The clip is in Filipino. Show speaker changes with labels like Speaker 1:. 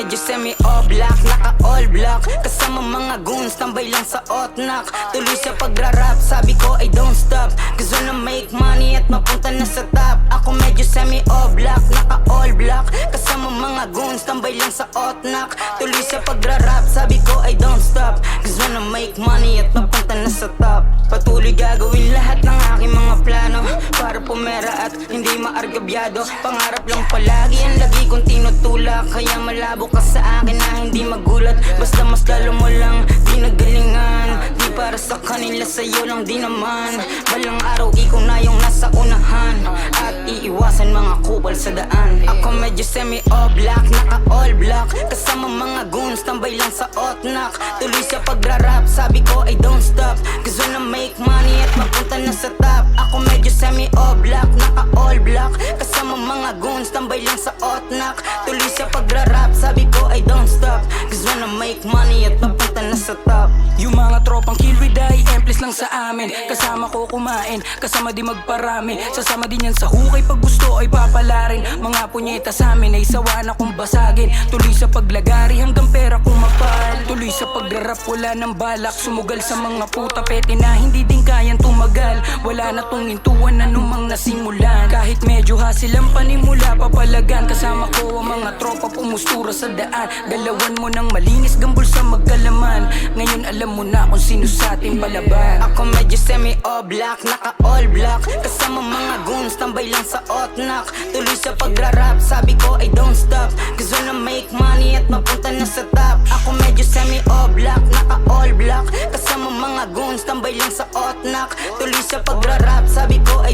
Speaker 1: medyo semi-all black, naka all black. Kasama mga goons, tambay lang sa otnak. Tuloy sa pagra-rap, sabi ko I don't stop. Gusto na make money at mapunta na sa top. Ako medyo semi-all black, naka all black. Kasama mga goons, tambay lang sa otnak. Tuloy sa pagra-rap, sabi ko I don't stop. Gusto na make money at mapunta na sa top. Patuloy gagawin lahat ng aking mga plano para pumera at hindi maargabyado. Pangarap lang palagi ang lagi kong tinutulak. Kaya malabo ka sa akin na hindi magulat. Basta mas lalo mo lang di nagalingan. Di para sa kanila, sa'yo lang di naman. Balang araw ikaw na yung nasa unahan at iiwasan mga kupal sa daan. Ako medyo semi-all black, naka all black. Kasama mga goons, tambay lang sa otnak. Tuloy sa pagra-rap, sabi ko I don't stop. Gusto na make money at mapunta na sa top. Ako medyo semi-all black, naka all black. Kasama mga goons, tambay lang sa otnak. Tuloy sa pagra-rap, sabi ko I don't stop. Gusto na make money at mapunta na sa top.
Speaker 2: Yung mga tropang kill with die, emplis lang sa amin. Kasama ko kumain, kasama di magparami. Sasama din yan sa hukay, pag gusto ay papalarin. Mga punyeta sa amin ay sawa na kong basagin. Tuloy sa paglagari hanggang pera kong mapal. Tuloy sa pagrarap, wala nang balak. Sumugal sa mga puta pete na hindi din kayang tumagal. Wala na tong intuan na numang nasimulan. Kahit medyo hasil ang panimula, papalagan. Kasama ko ang mga tropa pumustura sa daan. Galawan mo ng malinis, gambol sa magkalaman. Ngayon alam mo na kung sino sa ating palaban.
Speaker 1: Ako medyo semi-all black, naka all black. Kasama mga goons, tambay lang sa otnak. Tuloy sa pagra-rap, sabi ko I don't stop. Gusto na make money at mapunta na sa top. Ako medyo semi-all black, naka all black. Kasama mga goons, tambay lang sa otnak. Tuloy sa pagra-rap, sabi ko I